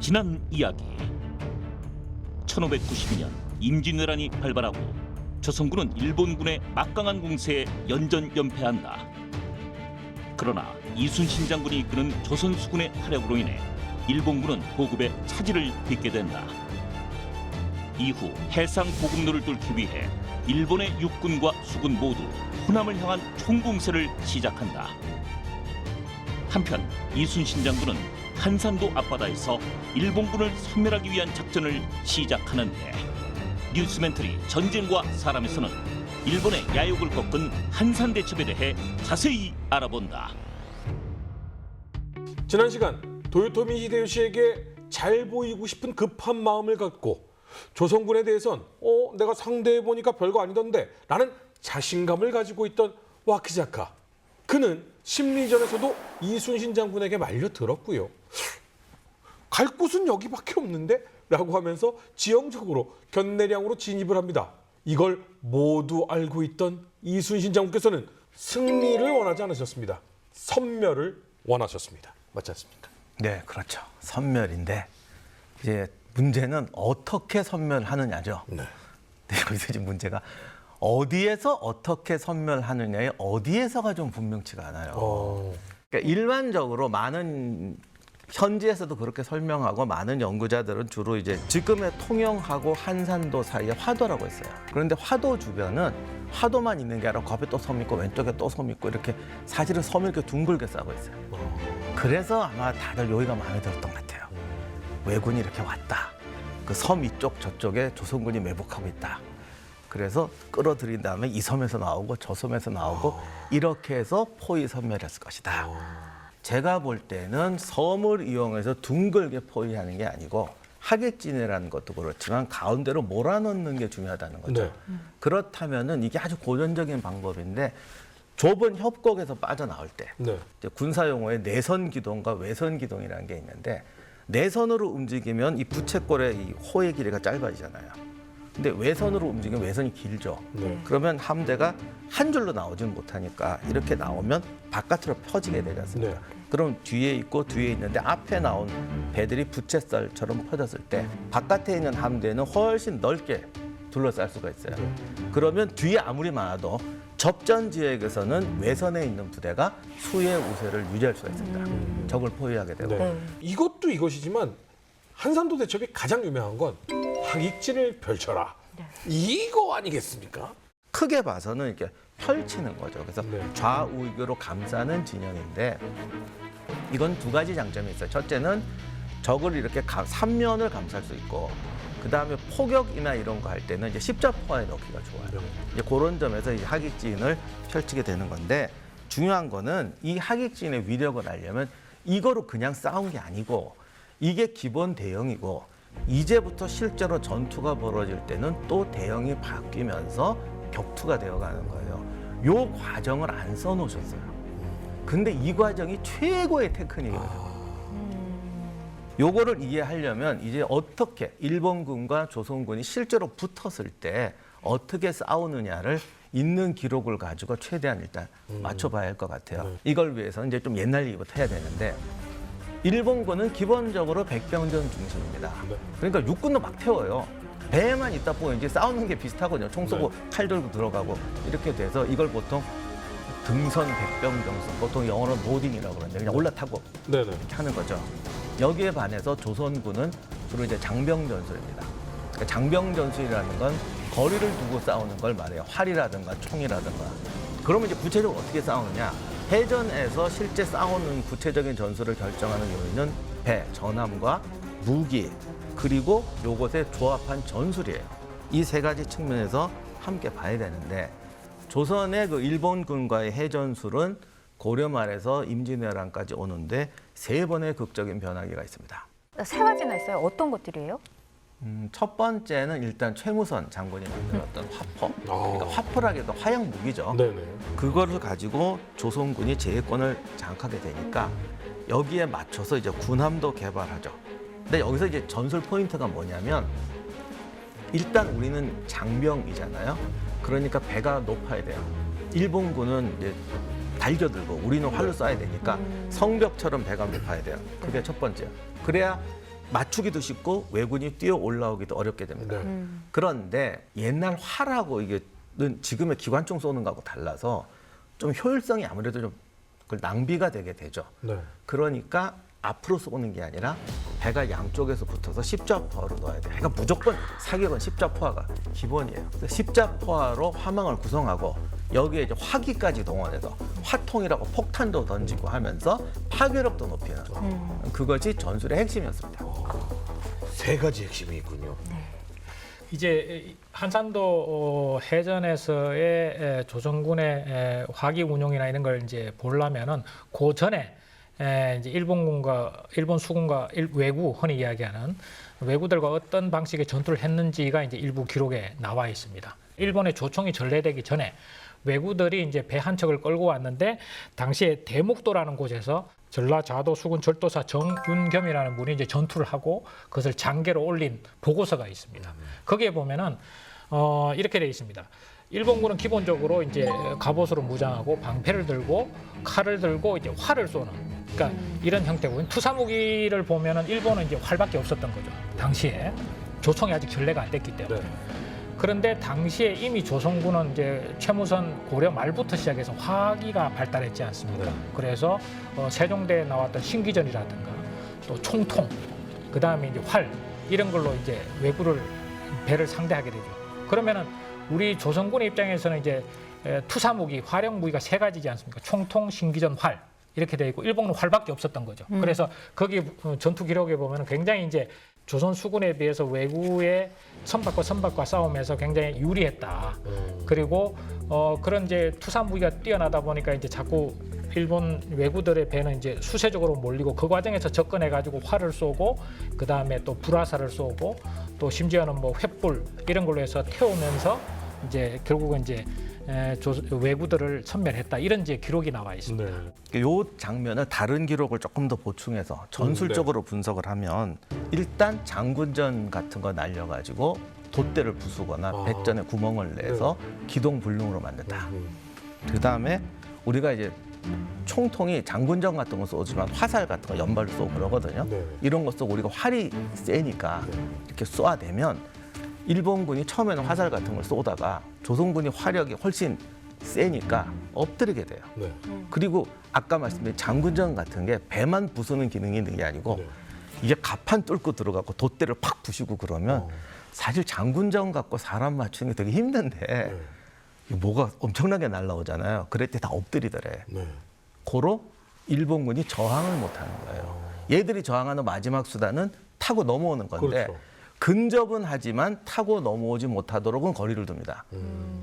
지난 이야기. 1592년 임진왜란이 발발하고 조선군은 일본군의 막강한 공세에 연전연패한다. 그러나 이순신 장군이 이끄는 조선 수군의 활약으로 인해 일본군은 보급에 차질을 빚게 된다. 이후 해상 보급로를 뚫기 위해 일본의 육군과 수군 모두 호남을 향한 총공세를 시작한다. 한편 이순신 장군은 한산도 앞바다에서 일본군을 섬멸하기 위한 작전을 시작하는데 뉴스멘터리 전쟁과 사람에서는 일본의 야욕을 꺾은 한산대첩에 대해 자세히 알아본다. 지난 시간 도요토미 히데요시에게 잘 보이고 싶은 급한 마음을 갖고 조선군에 대해선 내가 상대해보니까 별거 아니던데 라는 자신감을 가지고 있던 와키자카. 그는 심리전에서도 이순신 장군에게 말려들었고요. 갈 곳은 여기밖에 없는데? 라고 하면서 지형적으로 견내량으로 진입을 합니다. 이걸 모두 알고 있던 이순신 장군께서는 승리를 원하지 않으셨습니다. 섬멸을 원하셨습니다. 맞지 않습니까? 네, 그렇죠. 섬멸인데 이제 문제는 어떻게 섬멸하느냐죠. 네. 근데 여기서 지금 문제가 어디에서 어떻게 섬멸하느냐에 어디에서가 좀 분명치가 않아요. 그러니까 일반적으로 많은 현지에서도 그렇게 설명하고 많은 연구자들은 주로 이제 지금의 통영하고 한산도 사이에 화도라고 했어요. 그런데 화도 주변은 화도만 있는 게 아니라 그 앞에 또 섬 있고 왼쪽에 또 섬 있고 이렇게 사실은 섬을 이렇게 둥글게 싸고 있어요. 그래서 아마 다들 여기가 마음에 들었던 것 같아요. 왜군이 이렇게 왔다. 그 섬 이쪽 저쪽에 조선군이 매복하고 있다. 그래서 끌어들인 다음에 이 섬에서 나오고 저 섬에서 나오고 이렇게 해서 포위 섬멸했을 것이다. 제가 볼 때는 섬을 이용해서 둥글게 포위하는 게 아니고 하객진이라는 것도 그렇지만 가운데로 몰아넣는 게 중요하다는 거죠. 네. 그렇다면은 이게 아주 고전적인 방법인데 좁은 협곡에서 빠져나올 때 네. 이제 군사 용어에 내선 기동과 외선 기동이라는 게 있는데 내선으로 움직이면 이 부채꼴의 이 호의 길이가 짧아지잖아요. 근데 외선으로 움직이면 외선이 길죠. 네. 그러면 함대가 한 줄로 나오지는 못하니까 이렇게 나오면 바깥으로 펴지게 되지 않습니까? 네. 그럼 뒤에 있고 뒤에 있는데 앞에 나온 배들이 부채살처럼 펴졌을 때 바깥에 있는 함대는 훨씬 넓게 둘러쌀 수가 있어요. 그러면 뒤에 아무리 많아도 접전 지역에서는 외선에 있는 부대가 수의 우세를 유지할 수가 있습니다. 적을 포위하게 되고. 네. 이것도 이것이지만 한산도 대첩이 가장 유명한 건 하객진을 펼쳐라. 이거 아니겠습니까? 크게 봐서는 이렇게 펼치는 거죠. 그래서 네. 좌우익으로 감싸는 진영인데 이건 두 가지 장점이 있어요. 첫째는 적을 이렇게 삼면을 감쌀 수 있고 그다음에 포격이나 이런 거 할 때는 이제 십자포화에 넣기가 좋아요. 이제 그런 점에서 이제 하객진을 펼치게 되는 건데 중요한 거는 이 하객진의 위력을 알려면 이거로 그냥 싸운 게 아니고 이게 기본 대형이고 이제부터 실제로 전투가 벌어질 때는 또 대형이 바뀌면서 격투가 되어가는 거예요. 요 과정을 안 써놓으셨어요. 근데 이 과정이 최고의 테크닉이거든요. 요거를 이해하려면 이제 어떻게 일본군과 조선군이 실제로 붙었을 때 어떻게 싸우느냐를 있는 기록을 가지고 최대한 일단 맞춰봐야 할 것 같아요. 이걸 위해서 이제 좀 옛날 얘기부터 해야 되는데 일본군은 기본적으로 백병전 중심입니다. 그러니까 육군도 막 태워요. 배에만 있다 보면 이제 싸우는 게 비슷하거든요. 총 쏘고 칼 들고 들어가고 이렇게 돼서 이걸 보통 등선 백병정성, 보통 영어로 노딩이라고 그러는데 그냥 올라타고 네네. 이렇게 하는 거죠. 여기에 반해서 조선군은 주로 이제 장병전술입니다. 그러니까 장병전술이라는 건 거리를 두고 싸우는 걸 말해요. 활이라든가 총이라든가. 그러면 이제 구체적으로 어떻게 싸우느냐? 해전에서 실제 싸우는 구체적인 전술을 결정하는 요인은 배, 전함과 무기, 그리고 요것에 조합한 전술이에요. 이 세 가지 측면에서 함께 봐야 되는데 조선의 그 일본군과의 해전술은 고려 말에서 임진왜란까지 오는데 3번의 극적인 변화기가 있습니다. 세 가지나 있어요. 어떤 것들이에요? 첫 번째는 일단 최무선 장군이 만들었던 화포. 그러니까 화포라기도 화약 무기죠. 네네. 그거를 가지고 조선군이 제해권을 장악하게 되니까 여기에 맞춰서 이제 군함도 개발하죠. 근데 여기서 이제 전술 포인트가 뭐냐면 일단 우리는 장병이잖아요. 그러니까 배가 높아야 돼요. 일본군은 이제 달겨들고 우리는 활로 쏴야 되니까 성벽처럼 배가 높아야 돼요. 그게 첫 번째요. 그래야 맞추기도 쉽고 왜군이 뛰어 올라오기도 어렵게 됩니다. 네. 그런데 옛날 활하고 이게 지금의 기관총 쏘는 거하고 달라서 좀 효율성이 아무래도 좀 낭비가 되게 되죠. 네. 그러니까 앞으로 쏘는 게 아니라 배가 양쪽에서 붙어서 십자포화로 놔야 돼. 그러니까 무조건 사격은 십자포화가 기본이에요. 그래서 십자포화로 화망을 구성하고 여기에 이제 화기까지 동원해서 화통이라고 폭탄도 던지고 하면서 파괴력도 높이는 그것이 전술의 핵심이었습니다. 세 가지 핵심이 있군요. 이제 한산도 해전에서의 조선군의 화기 운용이나 이런 걸 이제 보려면은 그 전에 이제 일본 수군과 외구 흔히 이야기하는 외구들과 어떤 방식의 전투를 했는지가 이제 일부 기록에 나와 있습니다. 일본의 조총이 전래되기 전에 외구들이 이제 배 한 척을 끌고 왔는데 당시에 대목도라는 곳에서 전라자도 수군 절도사 정윤겸이라는 분이 이제 전투를 하고 그것을 장계로 올린 보고서가 있습니다. 거기에 보면은 이렇게 되어 있습니다. 일본군은 기본적으로 이제 갑옷으로 무장하고 방패를 들고 칼을 들고 이제 활을 쏘는 그러니까 이런 형태고 투사 무기를 보면은 일본은 이제 활밖에 없었던 거죠. 당시에 조총이 아직 전래가 안 됐기 때문에. 네. 그런데 당시에 이미 조선군은 이제 최무선 고려 말부터 시작해서 화기가 발달했지 않습니까? 네. 그래서 세종대에 나왔던 신기전이라든가 또 총통, 그 다음에 이제 활 이런 걸로 이제 외구를 배를 상대하게 되죠. 그러면은 우리 조선군의 입장에서는 이제 투사 무기, 활용 무기가 세 가지지 않습니까? 총통, 신기전, 활 이렇게 돼 있고 일본은 활밖에 없었던 거죠. 그래서 거기 전투 기록에 보면은 굉장히 이제 조선 수군에 비해서 외구의 선박과 싸움에서 굉장히 유리했다. 그리고 그런 이제 투사 무기가 뛰어나다 보니까 이제 자꾸 일본 외구들의 배는 이제 수세적으로 몰리고 그 과정에서 접근해 가지고 활을 쏘고 그 다음에 또 불화살을 쏘고 또 심지어는 뭐 횃불 이런 걸로 해서 태우면서 이제 결국은 이제 외구들을 섬멸했다 이런 이제 기록이 나와 있습니다. 네. 이 장면을 다른 기록을 조금 더 보충해서 전술적으로 분석을 하면 일단 장군전 같은 거 날려가지고 돛대를 부수거나 백전에 구멍을 내서 기동불능으로 만든다. 그 다음에 우리가 이제 총통이 장군전 같은 거 쏘지만 화살 같은 거 연발로 쏘고 그러거든요. 네. 이런 거 쏘고 우리가 활이 세니까 이렇게 쏘아대면 일본군이 처음에는 화살 같은 걸 쏘다가 조선군이 화력이 훨씬 세니까 엎드리게 돼요. 네. 그리고 아까 말씀드린 장군전 같은 게 배만 부수는 기능이 있는 게 아니고 네. 이게 갑판 뚫고 들어가고 돛대를 팍 부시고 그러면 사실 장군전 갖고 사람 맞추는 게 되게 힘든데 이게 뭐가 엄청나게 날라오잖아요. 그럴 때 다 엎드리더래. 네. 고로 일본군이 저항을 못하는 거예요. 얘들이 저항하는 마지막 수단은 타고 넘어오는 건데 그렇죠. 근접은 하지만 타고 넘어오지 못하도록은 거리를 둡니다.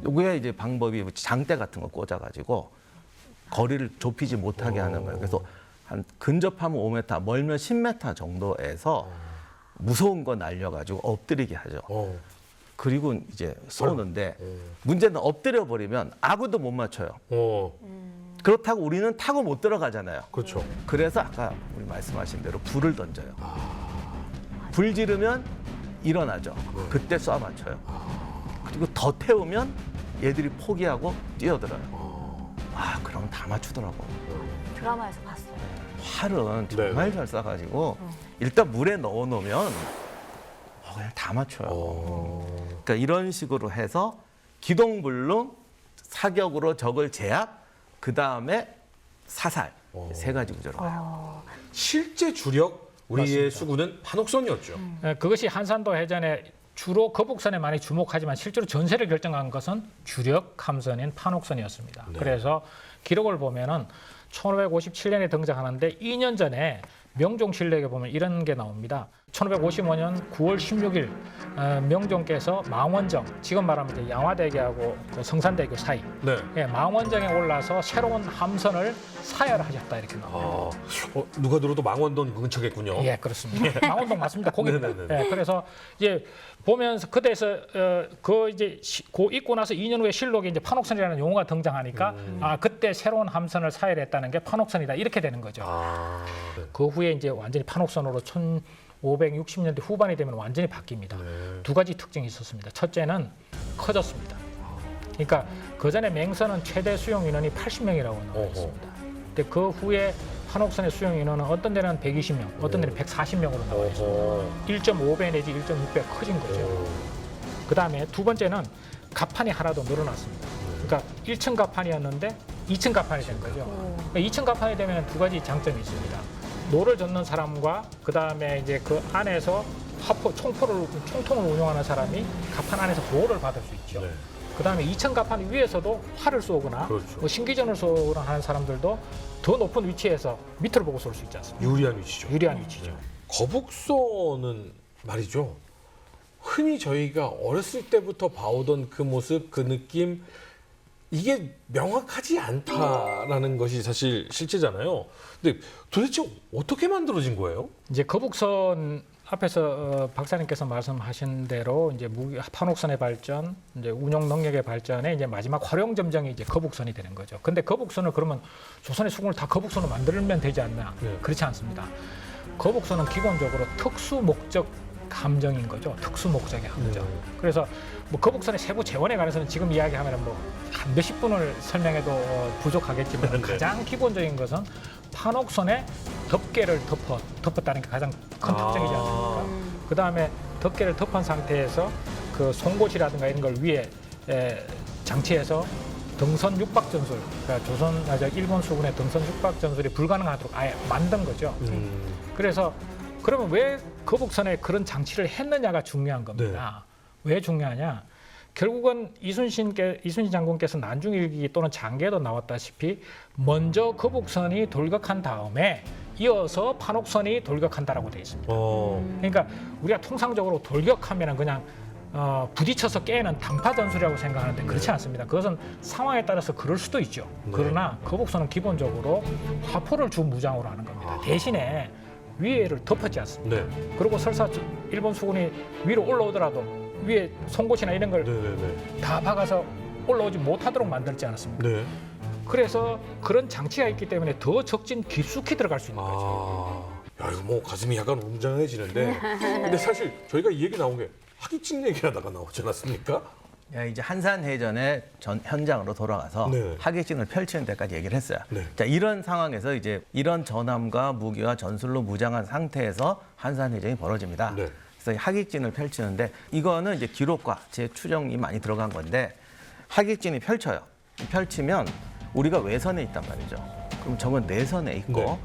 요게 이제 방법이 장대 같은 거 꽂아가지고 거리를 좁히지 못하게 하는 거예요. 그래서 한 근접하면 5m, 멀면 10m 정도에서 무서운 거 날려가지고 엎드리게 하죠. 그리고 이제 쏘는데 문제는 엎드려 버리면 아구도 못 맞춰요. 그렇다고 우리는 타고 못 들어가잖아요. 그렇죠. 그래서 아까 우리 말씀하신 대로 불을 던져요. 불 지르면 일어나죠. 그때 쏴 맞춰요. 그리고 더 태우면 얘들이 포기하고 뛰어들어요. 아, 그럼 다 맞추더라고. 드라마에서 봤어요. 활은 정말 잘 쏴가지고 일단 물에 넣어놓으면 그냥 다 맞춰요. 그러니까 이런 식으로 해서 기동불능, 사격으로 적을 제압, 그 다음에 사살 세 가지 구조로 가요. 실제 주력 우리의 맞습니다. 수군은 판옥선이었죠. 그것이 한산도 해전에 주로 거북선에 많이 주목하지만 실제로 전세를 결정한 것은 주력 함선인 판옥선이었습니다. 그래서 기록을 보면은 1557년에 등장하는데 2년 전에 명종실록에 보면 이런 게 나옵니다. 1555년 9월 16일 명종께서 망원정, 지금 말하면 이제 양화대교하고 그 성산대교 사이 네. 망원정에 올라서 새로운 함선을 사열하셨다 이렇게 나옵니다. 누가 들어도 망원동 근처겠군요. 예, 그렇습니다. 망원동 맞습니다. 거기입니다. 네네네. 예, 그래서 이제 보면서 그때서 그 이제 고 있고 나서 2년 후에 실록에 이제 판옥선이라는 용어가 등장하니까 아 그때 새로운 함선을 사열했다는 게 판옥선이다 이렇게 되는 거죠. 네. 그 후에 이제 완전히 판옥선으로 1560년대 후반이 되면 완전히 바뀝니다. 두 가지 특징이 있었습니다. 첫째는 커졌습니다. 그러니까 그 전에 맹선은 최대 수용 인원이 80명이라고 나와 있습니다. 근데 그 후에 판옥선의 수용 인원은 어떤 데는 120명, 어떤 데는 140명으로 나와 있습니다. 어허. 1.5배 내지 1.6배 커진 거죠. 그다음에 두 번째는 갑판이 하나도 늘어났습니다. 그러니까 1층 갑판이었는데 2층 갑판이 된 거죠. 그러니까 2층 갑판이 되면 두 가지 장점이 있습니다. 노를 젓는 사람과 그다음에 이제 그 안에서 총통을 운영하는 사람이 갑판 안에서 보호를 받을 수 있죠. 네. 그다음에 2층 갑판 위에서도 활을 쏘거나 그렇죠. 뭐 신기전을 쏘거나 하는 사람들도 더 높은 위치에서 밑으로 보고 쏠 수 있지 않습니까? 유리한 위치죠. 유리한 위치죠. 거북선은 말이죠. 흔히 저희가 어렸을 때부터 봐오던 그 모습, 그 느낌, 이게 명확하지 않다라는 것이 사실 실제잖아요. 근데 도대체 어떻게 만들어진 거예요? 이제 거북선 앞에서 박사님께서 말씀하신 대로 이제 판옥선의 발전, 이제 운용 능력의 발전에 이제 마지막 활용 점정이 이제 거북선이 되는 거죠. 근데 거북선을 그러면 조선의 수군을 다 거북선으로 만들면 되지 않나? 네. 그렇지 않습니다. 거북선은 기본적으로 특수 목적 함정인 거죠. 특수 목적의 함정. 그래서 뭐 거북선의 세부 재원에 관해서는 지금 이야기하면 뭐 한 몇십 분을 설명해도 부족하겠지만 가장 기본적인 것은 판옥선에 덮개를 덮었다는 게 가장 큰 특징이지 않습니까? 그 다음에 덮개를 덮은 상태에서 그 송곳이라든가 이런 걸 위에 장치해서 등선 육박 전술, 그러니까 일본 수군의 등선 육박 전술이 불가능하도록 아예 만든 거죠. 그래서 그러면 왜 거북선에 그런 장치를 했느냐가 중요한 겁니다. 왜 중요하냐? 결국은 이순신 장군께서 난중일기 또는 장계에도 나왔다시피 먼저 거북선이 돌격한 다음에 이어서 판옥선이 돌격한다라고 돼 있습니다. 그러니까 우리가 통상적으로 돌격하면 그냥 부딪혀서 깨는 단파 전술이라고 생각하는데 그렇지 않습니다. 그것은 상황에 따라서 그럴 수도 있죠. 그러나 거북선은 기본적으로 화포를 주 무장으로 하는 겁니다. 대신에 위에를 덮었지 않습니까? 그리고 설사 일본 수군이 위로 올라오더라도 위에 송곳이나 이런 걸 다 박아서 올라오지 못하도록 만들지 않았습니까? 그래서 그런 장치가 있기 때문에 더 적진 깊숙이 들어갈 수 있는 거죠. 야, 이거 뭐 가슴이 약간 웅장해지는데. 근데 사실 저희가 이 얘기 나온 게 하기진 얘기하다가 나오지 않았습니까? 이제 한산해전의 현장으로 돌아가서 하객진을 펼치는 데까지 얘기를 했어요. 자, 이런 상황에서 이제 이런 전함과 무기와 전술로 무장한 상태에서 한산해전이 벌어집니다. 그래서 하객진을 펼치는데 이거는 이제 기록과 제 추정이 많이 들어간 건데 하객진이 펼쳐요. 펼치면 우리가 외선에 있단 말이죠. 그럼 저건 내선에 있고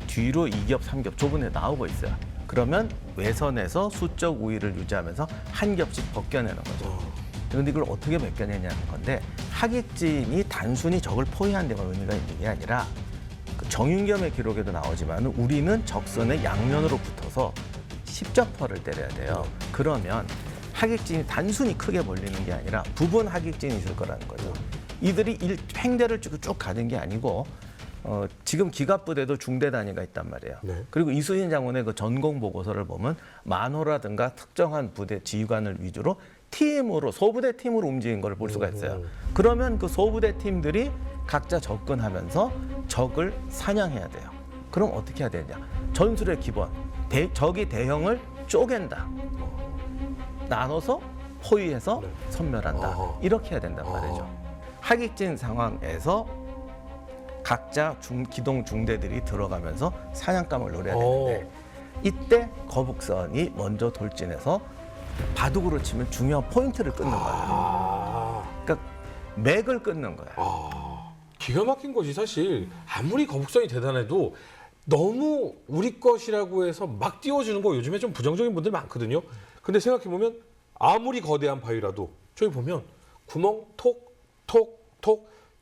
뒤로 2겹, 3겹 좁은 데 나오고 있어요. 그러면 외선에서 수적 우위를 유지하면서 한 겹씩 벗겨내는 거죠. 그런데 이걸 어떻게 벗겨내냐는 건데 하객진이 단순히 적을 포위한 데만 의미가 있는 게 아니라 그 정윤겸의 기록에도 나오지만 우리는 적선의 양면으로 붙어서 십자포를 때려야 돼요. 그러면 하객진이 단순히 크게 몰리는 게 아니라 부분 하객진이 있을 거라는 거죠. 이들이 횡대를 쭉 가는 게 아니고 지금 기갑부대도 중대 단위가 있단 말이에요. 그리고 이순신 장군의 그 전공 보고서를 보면 만호라든가 특정한 부대 지휘관을 위주로 팀으로 소부대 팀으로 움직인 걸 볼 수가 있어요. 그러면 그 소부대 팀들이 각자 접근하면서 적을 사냥해야 돼요. 그럼 어떻게 해야 되냐? 전술의 기본, 적이 대형을 쪼갠다. 나눠서 포위해서 섬멸한다. 이렇게 해야 된단 말이죠. 하객진 상황에서 각자 기동 중대들이 들어가면서 사냥감을 노려야 되는데 이때 거북선이 먼저 돌진해서 바둑으로 치면 중요한 포인트를 끊는 거예요. 그러니까 맥을 끊는 거예요. 기가 막힌 것이 사실 아무리 거북선이 대단해도 너무 우리 것이라고 해서 막 띄워주는 거 요즘에 좀 부정적인 분들 많거든요. 근데 생각해보면 아무리 거대한 바위라도 저기 보면 구멍 톡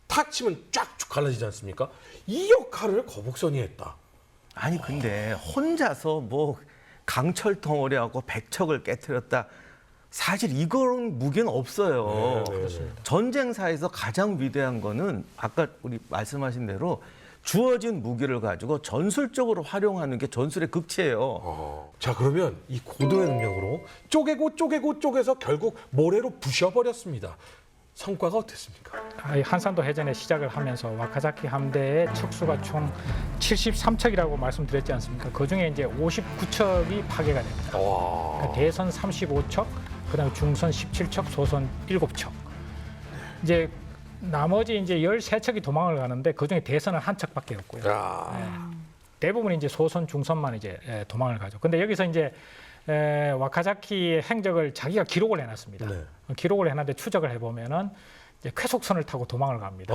탁 치면 쫙쭉 갈라지지 않습니까? 이 역할을 거북선이 했다. 아니 근데 혼자서 뭐 강철 덩어리하고 백척을 깨트렸다. 사실 이런 무기는 없어요. 전쟁사에서 가장 위대한 거는 아까 우리 말씀하신 대로 주어진 무기를 가지고 전술적으로 활용하는 게 전술의 극치예요. 자, 그러면 이 고도의 능력으로 쪼개서 결국 모래로 부셔버렸습니다. 성과가 어땠습니까? 한산도 해전의 시작을 하면서 와카자키 함대의 척수가 총 73척이라고 말씀드렸지 않습니까? 그중에 이제 59척이 파괴가 됩니다. 그러니까 대선 35척, 그다음에 중선 17척, 소선 7척. 이제 나머지 이제 13척이 도망을 가는데 그중에 대선은 한 척밖에 없고요. 야. 대부분 이제 소선, 중선만 이제 도망을 가죠. 근데 여기서 이제 와카자키의 행적을 자기가 기록을 해놨습니다. 네. 기록을 해놨는데 추적을 해보면은 이제 쾌속선을 타고 도망을 갑니다.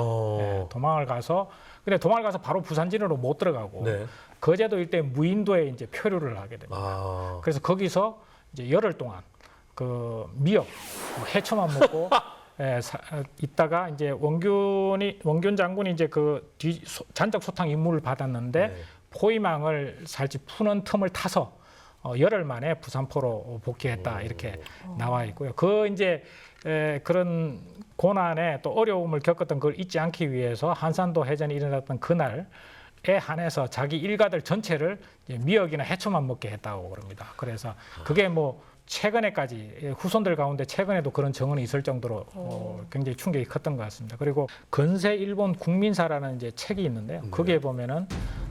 도망을 가서 근데 도망을 가서 바로 부산진으로 못 들어가고 네. 거제도 일대 무인도에 이제 표류를 하게 됩니다. 그래서 거기서 이제 열흘 동안 그 미역, 해초만 먹고 있다가 이제 원균 장군이 이제 그 잔적 소탕 임무를 받았는데 네. 포위망을 살짝 푸는 틈을 타서 열흘 만에 부산포로 복귀했다 이렇게 나와 있고요. 그 이제 그런 고난에 또 어려움을 겪었던 걸 잊지 않기 위해서 한산도 해전이 일어났던 그날에 한해서 자기 일가들 전체를 이제 미역이나 해초만 먹게 했다고 그럽니다. 그래서 그게 뭐 최근에까지 후손들 가운데 최근에도 그런 정언이 있을 정도로 굉장히 충격이 컸던 것 같습니다. 그리고 건세 일본 국민사라는 이제 책이 있는데요. 거기에 보면은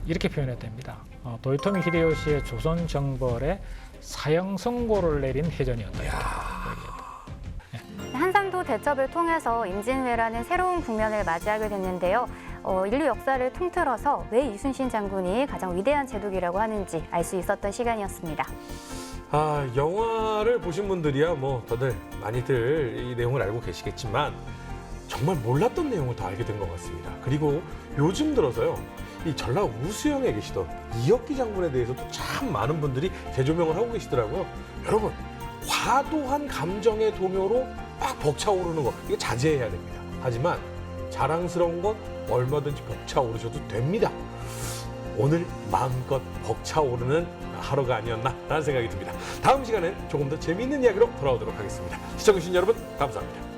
이렇게 표현했답니다. 도요토미 히데요시의 조선 정벌에 사형 선고를 내린 해전이었다. 한산도 대첩을 통해서 임진왜란은 새로운 국면을 맞이하게 됐는데요. 인류 역사를 통틀어서 왜 이순신 장군이 가장 위대한 제독이라고 하는지 알 수 있었던 시간이었습니다. 영화를 보신 분들이야 뭐 다들 많이들 이 내용을 알고 계시겠지만 정말 몰랐던 내용을 더 알게 된 것 같습니다. 그리고 요즘 들어서요. 이 전라 우수영에 계시던 이혁기 장군에 대해서도 참 많은 분들이 재조명을 하고 계시더라고요. 여러분, 과도한 감정의 동요로 막 벅차오르는 거 이거 자제해야 됩니다. 하지만 자랑스러운 건 얼마든지 벅차오르셔도 됩니다. 오늘 마음껏 벅차오르는 하루가 아니었나라는 생각이 듭니다. 다음 시간엔 조금 더 재미있는 이야기로 돌아오도록 하겠습니다. 시청해주신 여러분 감사합니다.